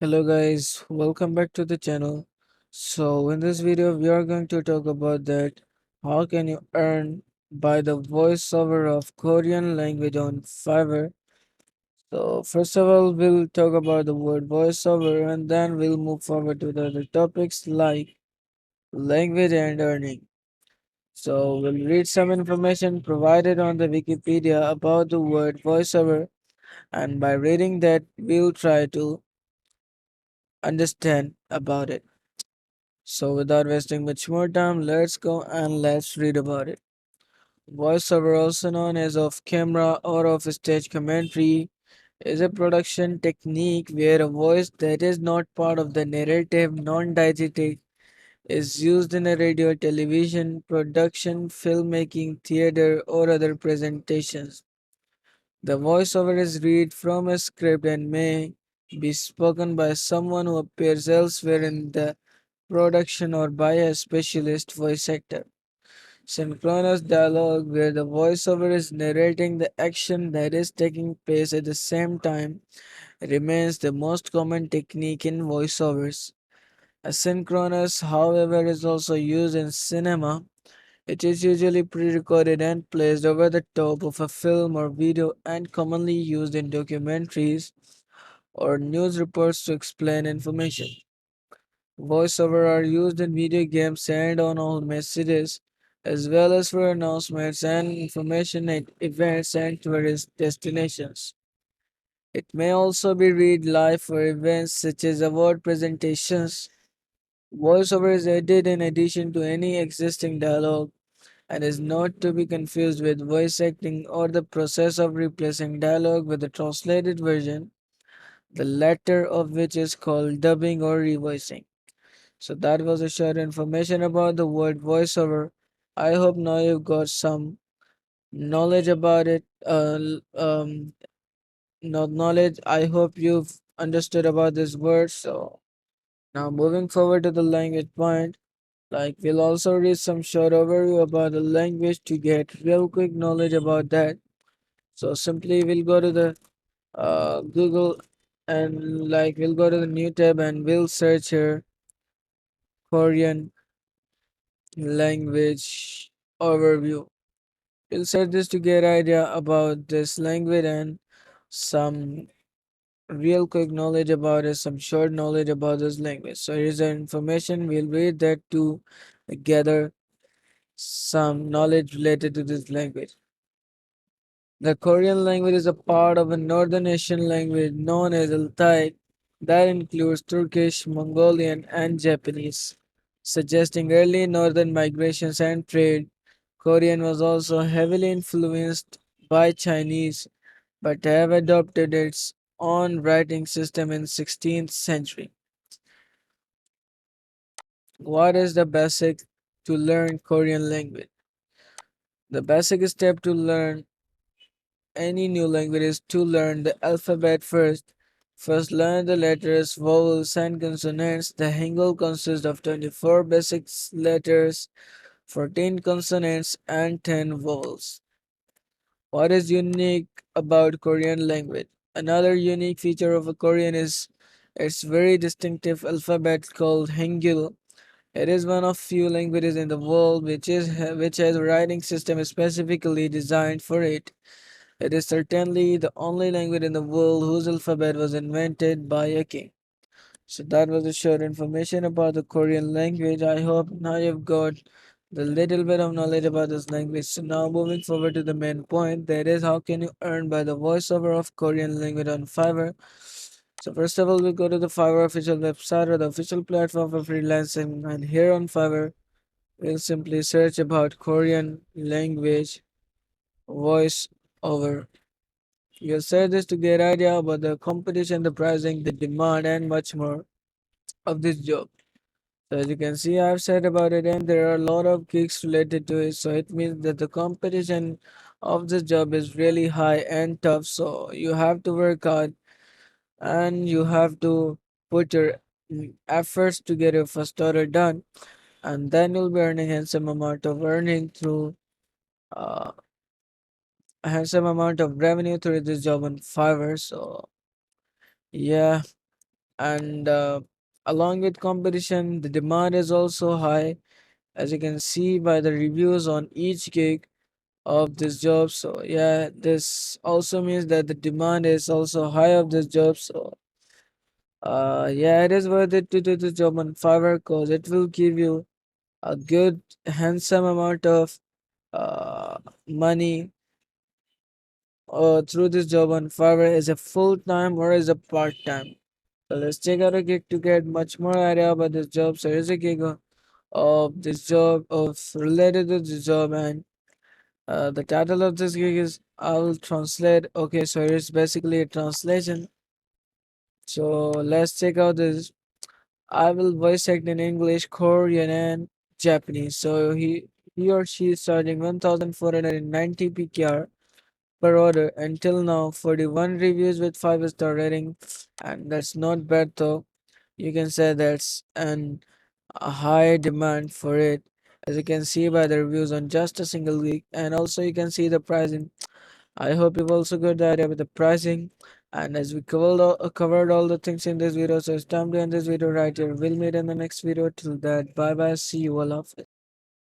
Hello guys, welcome back to the channel. So in this video we are going to talk about that how can you earn by the voiceover of Korean language on Fiverr. So first of all we'll talk about the word voiceover and then we'll move forward to the other topics like language and earning. So we'll read some information provided on the Wikipedia about the word voiceover, and by reading that we'll try to understand about it. So, without wasting much more time, let's go and let's read about it. Voiceover, also known as off camera or off stage commentary, is a production technique where a voice that is not part of the narrative, non diegetic, is used in a radio, television, production, filmmaking, theater, or other presentations. The voiceover is read from a script and may be spoken by someone who appears elsewhere in the production or by a specialist voice actor. Synchronous dialogue, where the voiceover is narrating the action that is taking place at the same time, remains the most common technique in voiceovers. Asynchronous, however, is also used in cinema. It is usually pre-recorded and placed over the top of a film or video and commonly used in documentaries or news reports to explain information. Voiceover are used in video games and on all messages, as well as for announcements and information at events and tourist destinations. It may also be read live for events such as award presentations. Voiceover is added in addition to any existing dialogue and is not to be confused with voice acting or the process of replacing dialogue with a translated version, the latter of which is called dubbing or revoicing. So that was a short information about the word voiceover. I hope now you've got some knowledge about it. Not knowledge. I hope you've understood about this word. So now moving forward to the language point, like we'll also read some short overview about the language to get real quick knowledge about that. So simply we'll go to the Google and like we'll go to the new tab and we'll search here Korean language overview. We'll search this to get idea about this language and some real quick knowledge about it, some short knowledge about this language. So here's the information. We'll read that to gather some knowledge related to this language. The Korean language is a part of a Northern Asian language known as Altai that includes Turkish, Mongolian, and Japanese, suggesting early northern migrations and trade. Korean was also heavily influenced by Chinese, but have adopted its own writing system in 16th century. What is the basic to learn Korean language? The basic step to learn any new language is to learn the alphabet first. First, learn the letters, vowels, and consonants. The Hangul consists of 24 basic letters, 14 consonants, and 10 vowels. What is unique about Korean language? Another unique feature of a Korean is its very distinctive alphabet called Hangul. It is one of few languages in the world which has a writing system specifically designed for it. It is certainly the only language in the world whose alphabet was invented by a king. So that was the short information about the Korean language. I hope now you've got the little bit of knowledge about this language. So now moving forward to the main point, that is how can you earn by the voiceover of Korean language on Fiverr. So first of all, we go to the Fiverr official website or the official platform for freelancing, and here on Fiverr, we'll simply search about Korean language voiceover. You'll search this to get idea about the competition, the pricing, the demand, and much more of this job. So as you can see, I've said about it, and there are a lot of gigs related to it. So it means that the competition of this job is really high and tough. So you have to work hard and you have to put your efforts to get your first order done, and then you'll be earning handsome amount of earning through uh, a handsome amount of revenue through this job on Fiverr. So yeah, and along with competition, the demand is also high, as you can see by the reviews on each gig of this job. So yeah, this also means that the demand is also high of this job. So yeah, it is worth it to do the job on Fiverr because it will give you a good handsome amount of money through this job on Fiverr as a full time or as a part time. So let's check out a gig to get much more idea about this job. So here's a gig of this job of related to this job, and the title of this gig is I'll translate. Okay, so it's basically a translation. So let's check out this. I will voice act in English, Korean, and Japanese. So he or she is charging 1,490 PKR per order. Until now, 41 reviews with 5-star rating, and that's not bad though. You can say that's a high demand for it, as you can see by the reviews on just a single week, and also you can see the pricing. I hope you've also got the idea with the pricing. And as we covered all the things in this video, so it's time to end this video right here. We'll meet in the next video. Till that, bye bye. See you all off.